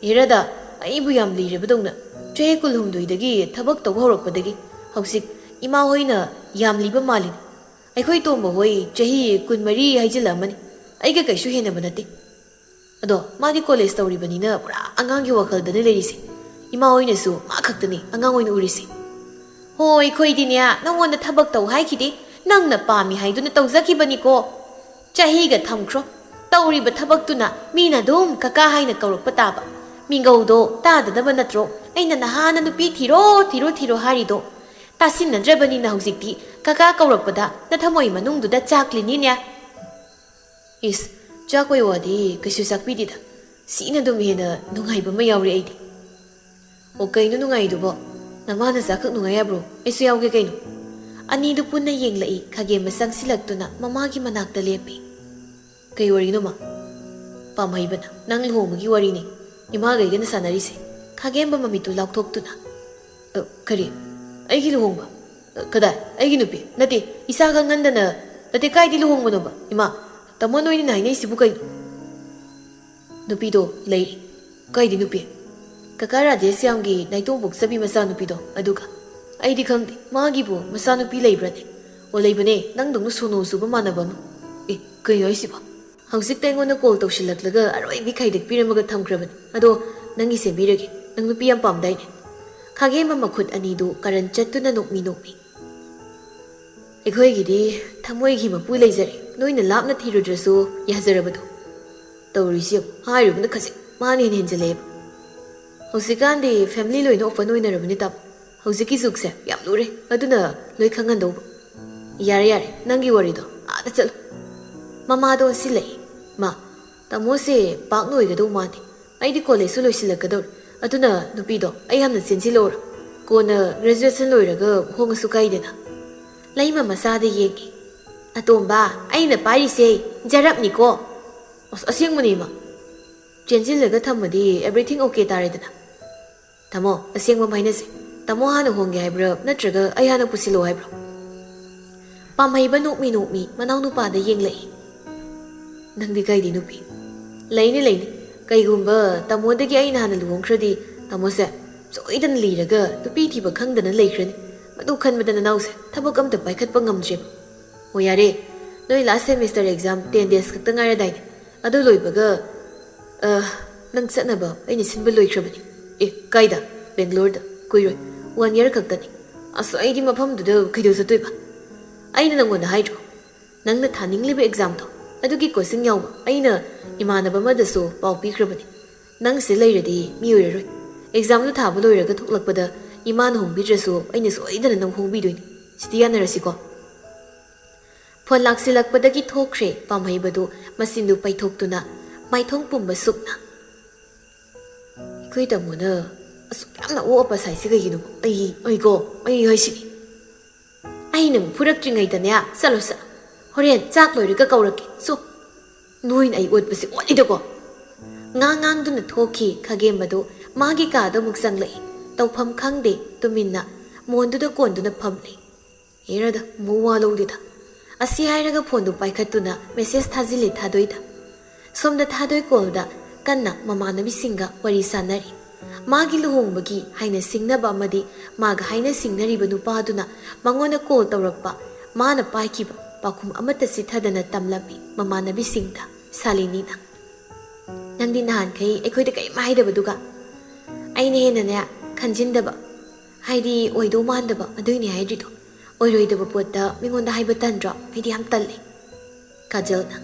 ꯏꯔꯗ ꯑꯩꯕꯨ ꯌꯥꯝ ꯂꯤꯔꯕꯗꯧꯅ ꯆꯍꯤ 12 ꯊꯕꯛ ꯇꯧꯕ ꯍꯧꯔꯛꯄꯗꯒꯤ ꯍꯧꯖꯤꯛ ꯏꯃꯥ ꯍꯣꯏꯅ ꯌꯥꯝ ꯂꯤꯕ ꯃꯥꯜꯂꯤꯅꯤ ꯑꯩꯈꯣꯏ ꯇꯣꯝꯕ ꯍꯣꯏ ꯆꯍꯤ 12 ꯍꯥꯏꯖꯤꯜꯂꯛꯑꯃꯅꯤ ꯑꯩꯒ ꯀꯩꯁꯨ ꯍꯦꯟꯅꯕ ꯅꯠꯇꯦ ꯑꯗꯣ ꯃꯥꯗꯤ ꯀꯣꯂꯦꯖ ꯇꯧꯔꯤꯕꯅꯤꯅ ꯄꯨꯔꯥ ꯑꯉꯥꯡꯒꯤ ꯋꯥꯈꯜꯗꯅ ꯂꯩꯔꯤꯁꯦ ꯏꯃꯥ ꯍꯣꯏꯅꯁꯨ ꯃꯥ ꯈꯛꯇꯅꯤ ꯑꯉꯥꯡ ꯑꯣꯏꯅ ꯎꯔꯤꯁꯦ ꯍꯣꯏ ꯑꯩꯈꯣꯏꯗꯤꯅꯦ ꯅꯪꯉꯣꯟꯗ ꯊꯕꯛ ꯇꯧ ꯍꯥꯏꯈꯤꯗꯦ ꯅꯪꯅ ꯄꯥꯝꯃꯤ ꯍꯥꯏꯗꯨꯅ ꯇꯧꯖꯈꯤꯕꯅꯤꯀꯣ ꯆꯍꯤꯒ ꯊꯝꯈ꯭ꯔꯣ ꯇꯧꯔꯤꯕ ꯊꯕꯛꯇꯨꯅ ꯃꯤꯅ ꯑꯗꯨꯝ ꯀꯀꯥ ꯍꯥꯏꯅ ꯀꯧꯔꯛꯄ ꯇꯥꯕ ꯃꯤꯡꯒꯧꯗꯣ ꯇꯥꯗꯅꯕ ꯅꯠꯇ꯭ꯔꯣ ꯑꯩꯅ ꯅꯍꯥꯟꯅ ꯅꯨꯄꯤ ꯊꯤꯔꯣ ꯊꯤꯔꯣ ꯊꯤꯔꯣ ꯍꯥꯏꯔꯤꯗꯣ ꯇꯥꯁꯤꯟꯅꯗ꯭ꯔꯕꯅꯤꯅ ꯍꯧꯖꯤꯛꯇꯤ ꯀꯀꯥ ꯀꯧꯔꯛꯄꯗ ꯅꯊꯃꯣꯏ ꯃꯅꯨꯡꯗꯨꯗ ꯆꯥꯛꯂꯤꯅꯤꯅꯦ ꯏꯁ ꯆꯥꯛꯄꯩ ꯋꯥꯗꯤ ꯀꯩꯁꯨ ꯆꯥꯛꯄꯤꯗꯦꯗ ꯁꯤꯅ ꯑꯗꯨꯝ ꯍꯦꯟꯅ ꯅꯨꯡꯉꯥꯏꯕ ꯑꯃ ꯌꯥꯎꯔꯦ ꯑꯩꯗꯤ ꯑꯣ ꯀꯩꯅꯣ ꯅꯨꯡꯉꯥꯏꯗꯨꯕꯣ ꯅꯃꯥꯅ ꯆꯥꯈꯛ ꯅꯨꯡꯉꯥꯏ ꯌꯥꯕ꯭ꯔꯣ ꯑꯩꯁꯨ ꯌꯥꯎꯒꯦ ꯀꯩꯅꯣ ꯑꯅꯤꯗꯨ ꯄꯨꯟꯅ ꯌꯦꯡꯂꯛꯏ ꯈꯥꯒꯦꯝꯕ ꯆꯪꯁꯤꯜꯂꯛꯇꯨꯅ ꯃꯃꯥꯒꯤ ꯃꯅꯥꯛꯇ ꯂꯦꯞꯄꯤ ꯀꯩ ꯋꯥꯔꯤꯅꯣꯃ ꯄꯥꯝꯍꯩꯕꯅ ꯅꯪ ꯂꯨꯍꯣꯡꯕꯒꯤ ꯋꯥꯔꯤꯅꯤ ꯏꯃꯥꯒꯩꯒꯅ ꯁꯥꯟꯅꯔꯤꯁꯦ ꯈꯥꯒꯦꯝꯕ ꯃꯃꯤꯠꯇꯨ ꯂꯥꯎꯊꯣꯛꯇꯨꯅ ꯀꯔꯤ ꯑꯩꯒꯤ ꯂꯨꯍꯣꯡꯕ ꯀꯗꯥꯏ ꯑꯩꯒꯤ ꯅꯨꯄꯤ ꯅꯠꯇꯦ ꯏꯁꯥꯒ ꯉꯟꯗꯅ ꯅꯠꯇꯦ ꯀꯥꯏꯗꯤ ꯂꯨꯍꯣꯡꯕꯅꯣꯕ ꯏꯃꯥ ꯇꯥꯃꯣ ꯅꯣꯏꯅ ꯍꯥꯏꯅꯩꯁꯤꯕꯨ ꯀꯩꯅꯣ ꯅꯨꯄꯤꯗꯣ ꯂꯩꯔꯤ ꯀꯩꯗꯤ ꯅꯨꯄꯤ ꯀꯀꯥ ꯔꯥꯖꯦꯁ ꯌꯥꯝꯒꯤ ꯅꯥꯏꯇꯣꯝ ꯄꯣꯛꯆꯕꯤ ꯃꯆꯥꯅꯨꯄꯤꯗꯣ ꯑꯗꯨꯒ ꯑꯩꯗꯤ ꯈꯪꯗꯦ ꯃꯥꯒꯤꯕꯨ ꯃꯆꯥꯅꯨꯄꯤ ꯂꯩꯕ꯭ꯔꯅꯦ ꯑꯣ ꯂꯩꯕꯅꯦ ꯅꯪꯗꯧꯅ ꯁꯣꯅꯣ ꯁꯨꯕ ꯃꯥꯟꯅꯕ ꯑꯃ ꯀꯩꯅꯣ ꯑꯩꯁꯤꯕꯣ ꯍꯧꯖꯤꯛꯇ ꯑꯩꯉꯣꯟꯗ ꯀꯣꯜ ꯇꯧꯁꯤꯜꯂꯛꯂꯒ ꯑꯔꯣꯏꯕꯤ ꯈꯥꯏꯗꯛꯄꯤꯔꯝꯃꯒ ꯊꯝꯈ꯭ꯔꯕꯅꯤ ꯑꯗꯣ ꯅꯪꯒꯤ ꯁꯦꯝꯕꯤꯔꯒꯦ ꯅꯪ ꯅꯨꯄꯤ ꯌꯥꯝ ꯄꯥꯝꯗꯥꯏꯅꯦ ꯈꯥꯒꯦꯝꯕ ꯃꯈꯨꯠ ꯑꯅꯤꯗꯨ ꯀꯔꯟ ꯆꯠꯇꯨꯅ ꯅꯣꯛꯃꯤ ꯑꯩꯈꯣꯏꯒꯤꯗꯤ ꯊꯃꯣꯏꯒꯤ ꯃꯄꯨ ꯂꯩꯖꯔꯦ ꯅꯣꯏꯅ ꯂꯥꯞꯅ ꯊꯤꯔꯨꯗ꯭ꯔꯁꯨ ꯌꯥꯖꯔꯕꯗꯣ ꯇꯧꯔꯤꯁꯤ ꯍꯥꯏꯔꯨꯕꯅ ꯈꯖꯤꯛ ꯃꯥꯅ ꯍꯦꯟꯅ ꯍꯦꯟꯖꯜꯂꯛꯑꯦꯕ ꯍꯧꯖꯤꯛꯀꯥꯟꯗꯤ ꯐꯦꯃꯤꯂꯤ ꯂꯣꯏꯅ ꯑꯣꯄꯟ ꯑꯣꯏꯅꯔꯕꯅꯤ ꯇꯥꯃꯣ ꯍꯧꯖꯤꯛꯀꯤ ꯖꯨꯒꯁꯦ ꯌꯥꯝ ꯂꯨꯔꯦ ꯑꯗꯨꯅ ꯂꯣꯏ ꯈꯪꯍꯟꯗꯧꯕ ꯌꯥꯔꯦ ꯌꯥꯔꯦ ꯅꯪꯒꯤ ꯋꯥꯔꯤꯗꯣ ꯑꯥꯗ ꯆꯠꯂꯣ ꯃꯃꯥꯗꯣ ꯁꯤꯜꯂꯛꯏ ꯃꯥ ꯇꯥꯃꯣꯁꯦ ꯄꯥꯛꯅ ꯑꯣꯏꯒꯗꯧ ꯃꯥꯟꯗꯦ ꯑꯩꯗꯤ ꯀꯣꯂꯦꯖꯁꯨ ꯂꯣꯏꯁꯤꯜꯂꯛꯀꯗꯧꯔꯦ ꯑꯗꯨꯅ ꯅꯨꯄꯤꯗꯣ ꯑꯩ ꯌꯥꯝꯅ ꯆꯦꯟꯁꯤꯜꯂꯧꯔꯣ ꯀꯣꯟꯅ ꯒ꯭ꯔꯦꯖꯨꯑꯦꯁꯟ ꯂꯣꯏꯔꯒ ꯍꯣꯡꯉꯁꯨ ꯀꯥꯏꯗꯦꯅ ꯂꯩꯃ ꯃꯆꯥꯗ ꯌꯦꯡꯉꯤ ꯑꯇꯣꯝꯕ ꯑꯩꯅ ꯄꯥꯏꯔꯤꯁꯦ ꯖꯔꯞꯅꯤꯀꯣ ꯑꯁ ꯑꯁꯦꯡꯕꯅꯤ ꯏꯃꯥ ꯆꯦꯟꯁꯤꯜꯂꯒ ꯊꯝꯃꯗꯤ ꯑꯦꯕ꯭ꯔꯤꯊꯤꯡ ꯑꯣꯀꯦ ꯇꯥꯔꯦꯗꯅ ꯇꯥꯃꯣ ꯑꯁꯦꯡꯕ ꯑꯃ ꯍꯥꯏꯅꯁꯦ ꯇꯥꯃꯣ ꯍꯥꯟꯅ ꯍꯣꯡꯒꯦ ꯍꯥꯏꯕ꯭ꯔꯥ ꯅꯠꯇ꯭ꯔꯒ ꯑꯩ ꯍꯥꯟꯅ ꯄꯨꯁꯤꯜꯂꯣ ꯍꯥꯏꯕ꯭ꯔꯣ ꯄꯥꯝꯍꯩꯕ ꯅꯣꯛꯃꯤ ꯃꯅꯥꯎ ꯅꯨꯄꯥꯗ ꯌꯦꯡꯂꯛꯏ ꯅꯪꯗꯤ ꯀꯩꯗꯤ ꯅꯨꯄꯤ ꯂꯩꯅꯤ ꯀꯩꯒꯨꯝꯕ ꯇꯥꯃꯣꯗꯒꯤ ꯑꯩꯅ ꯍꯥꯟꯅ ꯂꯨꯍꯣꯡꯈ꯭ꯔꯗꯤ ꯇꯥꯃꯣꯁꯦ ꯁꯣꯏꯗꯅ ꯂꯤꯔꯒ ꯅꯨꯄꯤ ꯊꯤꯕ ꯈꯪꯗꯅ ꯂꯩꯈ꯭ꯔꯅꯤ ꯃꯗꯨ ꯈꯟꯕꯗ ꯅꯅꯥꯎꯁꯦ ꯊꯕꯛ ꯑꯝꯇ ꯄꯥꯏꯈꯠꯄ ꯉꯝꯗ꯭ꯔꯦꯕ ꯑꯣ ꯌꯥꯔꯦ ꯅꯣꯏ ꯂꯥꯁ ꯁꯦꯃꯤꯁꯇꯔ ꯑꯦꯛꯖꯥꯝ 10 days ꯈꯛꯇ ꯉꯥꯏꯔꯗꯥꯏꯅꯦ ꯑꯗꯨ ꯂꯣꯏꯕꯒ ꯅꯪ ꯆꯠꯅꯕ ꯑꯩꯅ ꯁꯤꯟꯕ ꯂꯣꯏꯈ꯭ꯔꯕꯅꯤ ꯀꯥꯏꯗ ꯕꯦꯡꯒ꯭ꯂꯣꯔꯗ ꯀꯨꯏꯔꯣꯏ 1 year ꯈꯛꯇꯅꯤ ꯑꯁ ꯑꯩꯗꯤ ꯃꯐꯝꯗꯨꯗ ꯀꯩꯗꯧ ꯆꯠꯇꯣꯏꯕ ꯑꯩꯅ ꯅꯪꯉꯣꯟꯗ ꯍꯥꯏꯗ꯭ꯔꯣ ꯅꯪꯅ ꯊꯥꯅꯤꯡꯂꯤꯕ ꯑꯦꯛꯖꯥꯝꯗꯣ ꯑꯗꯨꯒꯤ ꯀꯣꯆꯤꯡ ꯌꯥꯎꯕ ꯑꯩꯅ ꯏꯃꯥꯟꯅꯕ ꯑꯃꯗꯁꯨ ꯄꯥꯎ ꯄꯤꯈ꯭ꯔꯕꯅꯤ ꯅꯪ ꯁꯤ ꯂꯩꯔꯗꯤ ꯃꯤ ꯑꯣꯏꯔꯔꯣꯏ ꯑꯦꯛꯖꯥꯝꯗꯨ ꯊꯥꯕ ꯂꯣꯏꯔꯒ ꯊꯣꯛꯂꯛꯄꯗ ꯏꯃꯥꯅ ꯍꯣꯡꯕꯤꯗ꯭ꯔꯁꯨ ꯑꯩꯅ ꯁꯣꯏꯗꯅ ꯅꯪ ꯍꯣꯡꯕꯤꯗꯣꯏꯅꯤ ꯁꯤꯗꯤ ꯌꯥꯅꯔꯁꯤꯀꯣ ꯐꯣꯟ ꯂꯥꯛꯁꯤꯜꯂꯛꯄꯗꯒꯤ ꯊꯣꯛꯈ꯭ꯔꯦ ꯄꯥꯝꯍꯩꯕꯗꯨ ꯃꯆꯤꯟꯗꯨ ꯄꯩꯊꯣꯛꯇꯨꯅ ꯃꯥꯏꯊꯣꯡ ꯄꯨꯝꯕ ꯁꯨꯞꯅ ꯑꯩꯈꯣꯏ ꯇꯥꯃꯣꯅ ꯑꯁꯨꯛ ꯌꯥꯝꯅ ꯑꯣ ꯑꯄ ꯁꯥꯏꯁꯦ ꯀꯩꯒꯤꯅꯣ ꯑꯩ ꯍꯥꯏꯁꯤꯅꯤ ꯑꯩꯅ ꯐꯨꯔꯛꯇ꯭ꯔꯤꯉꯩꯗꯅꯦ ꯆꯠꯂꯣ ꯍꯣꯔꯦꯟ ꯆꯥꯛ ꯂꯣꯏꯔꯒ ꯀꯧꯔꯛꯀꯦ ꯅꯣꯏꯅ ꯑꯩ ꯑꯣꯠꯄꯁꯦ ꯑꯣꯠꯂꯤꯗꯀꯣ ꯉꯥꯡꯗꯨꯅ ꯊꯣꯛꯈꯤ ꯈꯥꯒꯦꯝꯕꯗꯨ ꯃꯥꯒꯤ ꯀꯥꯗ ꯑꯃꯨꯛ ꯆꯪꯂꯛꯏ ꯇꯧꯐꯝ ꯈꯪꯗꯦ ꯇꯨꯃꯤꯟꯅ ꯃꯣꯟꯗꯨꯗ ꯀꯣꯟꯗꯨꯅ ꯐꯝꯂꯤ ꯍꯦꯔꯗ ꯃꯋꯥ ꯂꯧꯗꯦꯗ ꯑꯁꯤ ꯍꯥꯏꯔꯒ ꯐꯣꯟꯗꯨ ꯄꯥꯏꯈꯠꯇꯨꯅ ꯃꯦꯁꯦꯖ ꯊꯥꯖꯤꯜꯂꯤ ꯊꯥꯗꯣꯏꯗ ꯁꯣꯝꯗ ꯊꯥꯗꯣꯏ ꯀꯣꯜꯗ ꯀꯟꯅ ꯃꯃꯥꯟꯅꯕꯤꯁꯤꯡꯒ ꯋꯥꯔꯤ ꯁꯥꯟꯅꯔꯤ ꯃꯥꯒꯤ ꯂꯨꯍꯣꯡꯕꯒꯤ ꯍꯥꯏꯅ ꯁꯤꯡꯅꯕ ꯑꯃꯗꯤ ꯃꯥꯒ ꯍꯥꯏꯅ ꯁꯤꯡꯅꯔꯤꯕ ꯅꯨꯄꯥꯗꯨꯅ ꯃꯉꯣꯟꯗ ꯀꯣꯜ ꯇꯧꯔꯛꯄ ꯃꯥꯅ ꯄꯥꯏꯈꯤꯕ ꯄꯥꯎꯈꯨꯝ ꯑꯃꯠꯇ ꯆꯤꯊꯗꯅ ꯇꯝꯂꯝꯃꯤ ꯃꯃꯥꯟꯅꯕꯤꯁꯤꯡꯗ ꯁꯥꯂꯤꯅꯤꯅ ꯅꯪꯗꯤ ꯅꯍꯥꯟꯈꯩ ꯑꯩꯈꯣꯏꯗ ꯀꯔꯤꯝ ꯍꯥꯏꯗꯕꯗꯨꯒ ꯑꯩꯅ ꯍꯦꯟꯅꯅꯦ ꯈꯟꯖꯤꯟꯗꯕ ꯍꯥꯏꯗꯤ ꯑꯣꯏꯗꯧ ꯃꯥꯟꯗꯕ ꯑꯗꯨꯏꯅꯦ ꯍꯥꯏꯗ꯭ꯔꯤꯗꯣ ꯑꯣꯏꯔꯣꯏꯗꯕ ꯄꯣꯠꯇ ꯃꯤꯉꯣꯟꯗ ꯍꯥꯏꯕ ꯇꯟꯗ꯭ꯔꯣ ꯑꯩꯗꯤ ꯌꯥꯝ ꯇꯜꯂꯦ ꯀꯥꯖꯜꯅ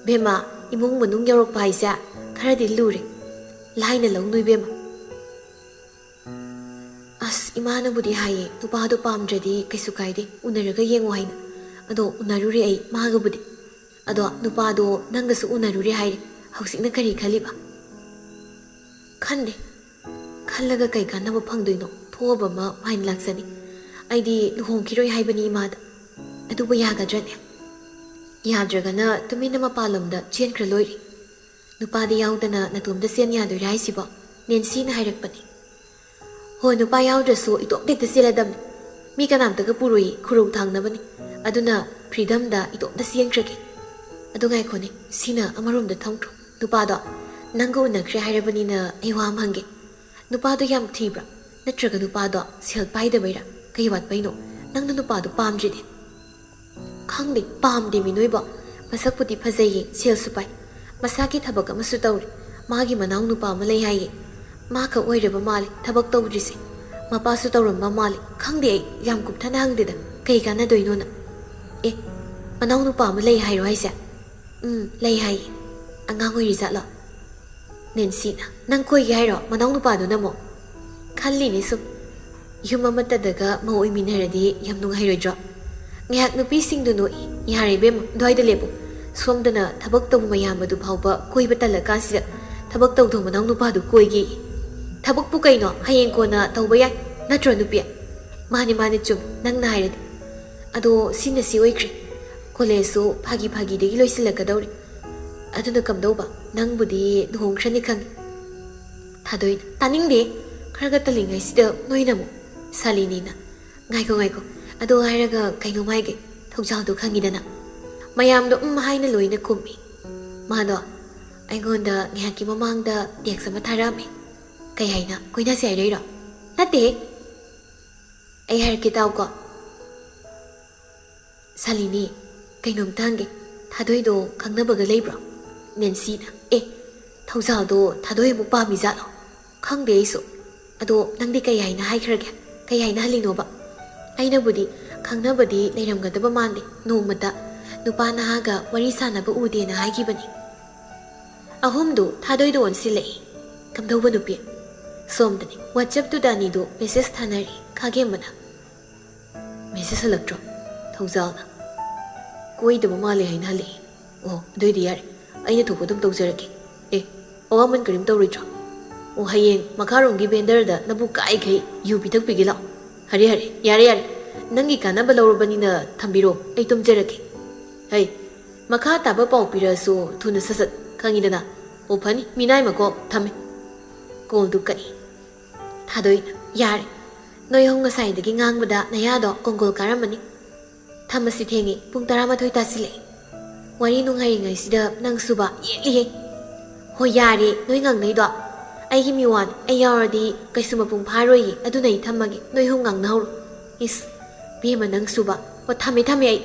ꯕꯦꯝꯃ ꯏꯃꯨꯡ ꯃꯅꯨꯡ ꯌꯧꯔꯛꯄ ꯍꯥꯏꯁꯦ ꯈꯔꯗꯤ ꯂꯨꯔꯦ ꯂꯥꯏꯅ ꯂꯧꯅꯨ ꯏꯕꯦꯝꯃ ꯑꯁ ꯏꯃꯥꯅꯕꯨꯗꯤ ꯍꯥꯏꯌꯦ ꯅꯨꯄꯥꯗꯣ ꯄꯥꯝꯗ꯭ꯔꯗꯤ ꯀꯩꯁꯨ ꯀꯥꯏꯗꯦ ꯎꯅꯔꯒ ꯌꯦꯡꯉꯣ ꯍꯥꯏꯅ ꯑꯗꯣ ꯎꯅꯔꯨꯔꯦ ꯑꯩ ꯃꯥꯒꯕꯨꯗꯤ ꯑꯗꯣ ꯅꯨꯄꯥꯗꯣ ꯅꯪꯒꯁꯨ ꯎꯅꯔꯨꯔꯦ ꯍꯥꯏꯔꯦ ꯍꯧꯖꯤꯛꯅ ꯀꯔꯤ ꯈꯜꯂꯤꯕ ꯈꯟꯗꯦ ꯈꯜꯂꯒ ꯀꯩ ꯀꯥꯟꯅꯕ ꯐꯪꯗꯣꯏꯅꯣ ꯊꯣꯛꯑꯕ ꯑꯃ ꯃꯥꯏꯅ ꯂꯥꯛꯆꯅꯤ ꯑꯩꯗꯤ ꯂꯨꯍꯣꯡꯈꯤꯔꯣꯏ ꯍꯥꯏꯕꯅꯤ ꯏꯃꯥꯗ ꯑꯗꯨꯕꯨ ꯌꯥꯒꯗ꯭ꯔꯅꯦ ꯌꯥꯗ꯭ꯔꯒꯅ ꯇꯨꯃꯤꯟꯅ ꯃꯄꯥꯟꯂꯣꯝꯗ ꯆꯦꯟꯈ꯭ꯔ ꯂꯣꯏꯔꯦ ꯅꯨꯄꯥꯗꯤ ꯌꯥꯎꯗꯅ ꯅꯇꯣꯝꯗ ꯆꯦꯟ ꯌꯥꯗꯣꯏꯔꯥ ꯍꯥꯏꯁꯤꯕꯣ ꯅꯦꯟꯁꯤꯅ ꯍꯥꯏꯔꯛꯄꯅꯤ ꯍꯣꯏ ꯅꯨꯄꯥ ꯌꯥꯎꯗ꯭ꯔꯁꯨ ꯏꯇꯣꯝꯇ ꯍꯦꯛꯇ ꯆꯦꯜꯂꯗꯕꯅꯤ ꯃꯤ ꯀꯅꯥꯝꯇꯒ ꯄꯨꯔꯣꯏ ꯈꯨꯔꯧ ꯊꯥꯡꯅꯕꯅꯤ ꯑꯗꯨꯅ ꯐ꯭ꯔꯤꯗꯝꯗ ꯏꯇꯣꯝꯇ ꯆꯦꯟꯈ꯭ꯔꯒꯦ ꯑꯗꯨ ꯉꯥꯏꯈꯣꯅꯦ ꯁꯤꯅ ꯑꯃꯔꯣꯝꯗ ꯊꯝꯈ꯭ꯔꯣ ꯅꯨꯄꯥꯗꯣ ꯅꯪꯒ ꯎꯅꯈ꯭ꯔꯦ ꯍꯥꯏꯔꯕꯅꯤꯅ ꯑꯩ ꯋꯥ ꯑꯃ ꯍꯪꯒꯦ ꯅꯨꯄꯥꯗꯣ ꯌꯥꯝ ꯊꯤꯕ꯭ꯔꯥ ꯅꯠꯇ꯭ꯔꯒ ꯅꯨꯄꯥꯗꯣ ꯁꯦꯜ ꯄꯥꯏꯗꯕꯩꯔꯥ ꯀꯩ ꯋꯥꯠꯄꯩꯅꯣ ꯅꯪꯅ ꯅꯨꯄꯥꯗꯣ ꯄꯥꯝꯗ꯭ꯔꯤꯗꯤ ꯈꯪꯗꯦ ꯄꯥꯝꯗꯦ ꯃꯤ ꯅꯣꯏꯕꯣ ꯃꯁꯛꯄꯨꯗꯤ ꯐꯖꯩꯌꯦ ꯁꯦꯜꯁꯨ ꯄꯥꯏ ꯃꯁꯥꯒꯤ ꯊꯕꯛ ꯑꯃꯁꯨ ꯇꯧꯔꯤ ꯃꯥꯒꯤ ꯃꯅꯥꯎ ꯅꯨꯄꯥ ꯑꯃ ꯂꯩ ꯍꯥꯏꯌꯦ ꯃꯥ ꯈꯛ ꯑꯣꯏꯔꯕ ꯃꯥꯜꯂꯦ ꯊꯕꯛ ꯇꯧꯗ꯭ꯔꯤꯁꯦ ꯃꯄꯥꯁꯨ ꯇꯧꯔꯝꯕ ꯃꯥꯜꯂꯤ ꯈꯪꯗꯦ ꯑꯩ ꯌꯥꯝ ꯀꯨꯞꯊꯅ ꯍꯪꯗꯦꯗ ꯀꯩ ꯀꯥꯟꯅꯗꯣꯏꯅꯣꯅ ꯑꯦ ꯃꯅꯥꯎ ꯅꯨꯄꯥ ꯑꯃ ꯂꯩ ꯍꯥꯏꯔꯣ ꯍꯥꯏꯁꯦ ꯂꯩ ꯍꯥꯏꯌꯦ ꯑꯉꯥꯡ ꯑꯣꯏꯔꯤ ꯖꯥꯠꯂꯣ ꯅꯦꯟꯁꯤꯅ ꯅꯪ ꯀꯣꯏꯒꯦ ꯍꯥꯏꯔꯣ ꯃꯅꯥꯎ ꯅꯨꯄꯥꯗꯨꯅ ꯑꯃꯨꯛ ꯈꯜꯂꯤꯅꯦ ꯁꯨꯝ ꯌꯨꯝ ꯑꯃꯠꯇꯗꯒ ꯃꯧ ꯑꯣꯏꯃꯤꯟꯅꯔꯗꯤ ꯌꯥꯝ ꯅꯨꯡꯉꯥꯏꯔꯣꯏꯗ꯭ꯔꯣ ꯉꯥꯏꯍꯥꯛ ꯅꯨꯄꯤꯁꯤꯡꯗꯨ ꯅꯣꯛꯏ ꯌꯥꯔꯦ ꯏꯕꯦꯝꯃ ꯑꯗꯨꯋꯥꯏꯗ ꯂꯦꯞꯄꯨ ꯁꯣꯝꯗꯅ ꯊꯕꯛ ꯇꯧꯕ ꯃꯌꯥꯝ ꯑꯗꯨ ꯐꯥꯎꯕ ꯀꯣꯏꯕ ꯇꯜꯂꯀꯥꯟꯁꯤꯗ ꯊꯕꯛ ꯇꯧꯗꯧ ꯃꯅꯥꯎ ꯅꯨꯄꯥꯗꯨ ꯀꯣꯏꯒꯦ ꯊꯕꯛꯄꯨ ꯀꯩꯅꯣ ꯍꯌꯦꯡ ꯀꯣꯟꯅ ꯇꯧꯕ ꯌꯥꯏ ꯅꯠꯇ꯭ꯔꯣ ꯅꯨꯄꯤ ꯃꯥꯅꯤ ꯃꯥꯅꯤ ꯆꯨꯝ ꯅꯪꯅ ꯍꯥꯏꯔꯗꯤ ꯑꯗꯣ ꯁꯤꯅ ꯁꯤ ꯑꯣꯏꯈ꯭ꯔꯦ ꯀꯣꯂꯦꯖꯁꯨ ꯐꯥꯒꯤꯗꯒꯤ ꯂꯣꯏꯁꯤꯜꯂꯛꯀꯗꯧꯔꯦ ꯑꯗꯨꯅ ꯀꯝꯗꯧꯕ ꯅꯪꯕꯨꯗꯤ ꯂꯨꯍꯣꯡꯈ꯭ꯔꯅꯤ ꯈꯪꯉꯤ ꯊꯥꯗꯣꯏꯅ ꯇꯥꯅꯤꯡꯗꯦ ꯈꯔꯒ ꯇꯜꯂꯤꯉꯩꯁꯤꯗ ꯅꯣꯏꯅ ꯑꯃꯨꯛ ꯁꯥꯂꯤꯅꯤꯅ ꯉꯥꯏꯈꯣ ꯑꯗꯣ ꯍꯥꯏꯔꯒ ꯀꯩꯅꯣꯝ ꯍꯥꯏꯒꯦ ꯊꯧꯖꯥꯜꯗꯣ ꯈꯪꯉꯤꯗꯅ ꯃꯌꯥꯝꯗꯣ ꯍꯥꯏꯅ ꯂꯣꯏꯅ ꯈꯨꯝꯃꯤ ꯃꯥꯗꯣ ꯑꯩꯉꯣꯟꯗ ꯉꯥꯏꯍꯥꯛꯀꯤ ꯃꯃꯥꯡꯗ ꯇꯦꯛꯁ ꯑꯃ ꯊꯥꯔꯛꯑꯝꯃꯤ ꯀꯩ ꯍꯥꯏꯅ ꯀꯣꯏꯅꯁꯦ ꯍꯥꯏꯔꯛꯏꯔꯣ ꯅꯠꯇꯦ ꯑꯩ ꯍꯥꯏꯔꯛꯀꯦ ꯇꯥꯎꯀꯣ ꯁꯥꯂꯤꯅꯤ ꯀꯩꯅꯣꯝꯇ ꯍꯪꯒꯦ ꯊꯥꯗꯣꯏꯗꯣ ꯈꯪꯅꯕꯒ ꯂꯩꯕ꯭ꯔꯣ ꯅꯦꯟꯁꯤꯅ ꯊꯧꯖꯥꯜꯗꯣ ꯊꯥꯗꯣꯏ ꯑꯃꯨꯛ ꯄꯥꯝꯃꯤ ꯖꯥꯠꯂꯣ ꯈꯪꯗꯦ ꯑꯩꯁꯨ ꯑꯗꯣ ꯅꯪꯗꯤ ꯀꯩ ꯍꯥꯏꯅ ꯍꯥꯏꯈ꯭ꯔꯒꯦ ꯀꯩ ꯍꯥꯏꯅ ꯍꯜꯂꯤꯅꯣꯕ ꯑꯩꯅꯕꯨꯗꯤ ꯈꯪꯅꯕꯗꯤ ꯂꯩꯔꯝꯒꯗꯕ ꯃꯥꯟꯗꯦ ꯅꯣꯡꯃꯇ ꯅꯨꯄꯥ ꯅꯍꯥꯒ ꯋꯥꯔꯤ ꯁꯥꯟꯅꯕ ꯎꯗꯦꯅ ꯍꯥꯏꯈꯤꯕꯅꯤ ꯑꯍꯨꯝꯗꯨ ꯊꯥꯗꯣꯏꯗꯣ ꯑꯣꯟꯁꯤꯜꯂꯛꯏ ꯀꯝꯗꯧꯕ ꯅꯨꯄꯤ ꯁꯣꯝꯗꯅꯤ ꯋꯥꯆꯞꯇꯨꯗ ꯑꯅꯤꯗꯨ ꯃꯦꯁꯦꯁ ꯊꯥꯅꯔꯤ ꯈꯥꯒꯦꯝꯕꯅ ꯃꯦꯁꯦꯁ ꯍꯜꯂꯛꯇ꯭ꯔꯣ ꯊꯧꯖꯥꯜꯅ ꯀꯣꯏꯗꯕ ꯃꯥꯜꯂꯦ ꯍꯥꯏꯅ ꯍꯜꯂꯛꯏ ꯑꯣ ꯑꯗꯨꯏꯗꯤ ꯌꯥꯔꯦ ꯑꯩꯅ ꯊꯣꯛꯄ ꯑꯗꯨꯝ ꯇꯧꯖꯔꯒꯦ ꯑꯋꯥꯃꯟ ꯀꯔꯤꯝ ꯇꯧꯔꯣꯏꯗ꯭ꯔꯣ ꯑꯣ ꯍꯌꯦꯡ ꯃꯈꯥꯔꯣꯝꯒꯤ ꯕꯦꯟꯗꯔꯗ ꯅꯕꯨ ꯀꯥꯏꯈꯩ ꯌꯨ ꯄꯤꯊꯛꯄꯤꯒꯦ ꯂꯥꯛꯑꯣ ꯍꯔꯦ ꯌꯥꯔꯦ ꯅꯪꯒꯤ ꯀꯥꯟꯅꯕ ꯂꯧꯔꯕꯅꯤꯅ ꯊꯝꯕꯤꯔꯣ ꯑꯩ ꯇꯨꯝꯖꯔꯒꯦ ꯍꯩ ꯃꯈꯥ ꯇꯥꯕ ꯄꯥꯎ ꯄꯤꯔꯛꯑꯁꯨ ꯊꯨꯅ ꯁꯠ ꯈꯪꯉꯤꯗꯅ ꯑꯣ ꯐꯅꯤ ꯃꯤꯅꯥꯏ ꯃꯀꯣꯛ ꯊꯝꯃꯦ ꯀꯣꯜꯗꯨ ꯀꯛꯏ ꯊꯥꯗꯣꯏꯅ ꯌꯥꯔꯦ ꯅꯣꯏ ꯑꯍꯨꯝ ꯉꯁꯥꯏꯗꯒꯤ ꯉꯥꯡꯕꯗ ꯅꯌꯥꯗꯣ ꯀꯣꯡꯒꯣꯜ ꯀꯥꯔꯝꯃꯅꯤ ꯊꯝꯃꯁꯤ ꯊꯦꯡꯉꯤ ꯄꯨꯡ 12 ꯇꯥꯁꯤꯜꯂꯛꯏ ꯋꯥꯔꯤ ꯅꯨꯡꯉꯥꯏꯔꯤꯉꯩꯁꯤꯗ ꯅꯪ ꯁꯨꯕ ꯌꯦꯠꯂꯤꯍꯦ ꯍꯣꯏ ꯌꯥꯔꯦ ꯅꯣꯏ ꯉꯥꯡꯅꯩꯗꯣ ꯑꯩꯒꯤ ꯃꯤꯋꯥꯅꯤ ꯑꯩ ꯌꯥꯎꯔꯗꯤ ꯀꯩꯁꯨ ꯃꯄꯨꯡ ꯐꯥꯔꯣꯏꯌꯦ ꯑꯗꯨꯅ ꯑꯩ ꯊꯝꯃꯒꯦ ꯅꯣꯏ ꯑꯍꯨꯝ ꯉꯥꯡꯅꯍꯧꯔꯣ ꯏꯁ ꯕꯦꯝꯃ ꯅꯪ ꯁꯨꯕ ꯑꯣ ꯊꯝꯃꯦ ꯑꯩ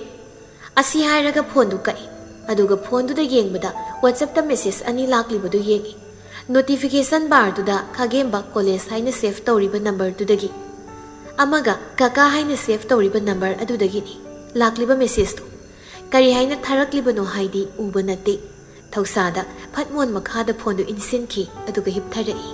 ꯑꯁꯤ ꯍꯥꯏꯔꯒ ꯐꯣꯟꯗꯨ ꯀꯛꯏ ꯑꯗꯨꯒ ꯐꯣꯟꯗꯨꯗ ꯌꯦꯡꯕꯗ ꯋꯥꯆꯞꯇ ꯃꯦꯁꯦꯖ 2 ꯂꯥꯛꯂꯤꯕꯗꯨ ꯌꯦꯡꯏ ꯅꯣꯇꯤꯐꯤꯀꯦꯁꯟ ꯕꯥꯔꯗꯨꯗ ꯈꯥꯒꯦꯝꯕ ꯀꯣꯂꯦꯖ ꯍꯥꯏꯅ ꯁꯦꯚ ꯇꯧꯔꯤꯕ ꯅꯝꯕꯔꯗꯨꯗꯒꯤ ꯑꯃꯒ ꯀꯀꯥ ꯍꯥꯏꯅ ꯁꯦꯚ ꯇꯧꯔꯤꯕ ꯅꯝꯕꯔ ꯑꯗꯨꯗꯒꯤꯅꯤ ꯂꯥꯛꯂꯤꯕ ꯃꯦꯁꯦꯖꯇꯨ ꯀꯔꯤ ꯍꯥꯏꯅ ꯊꯥꯔꯛꯂꯤꯕꯅꯣ ꯍꯥꯏꯗꯤ ꯎꯕ ꯅꯠꯇꯦ ꯊꯧꯁꯥꯗ ꯐꯠꯃꯣꯟ ꯃꯈꯥꯗ ꯐꯣꯟꯗꯨ ꯏꯟꯁꯤꯟꯈꯤ ꯑꯗꯨꯒ ꯍꯤꯞꯊꯔꯛꯏ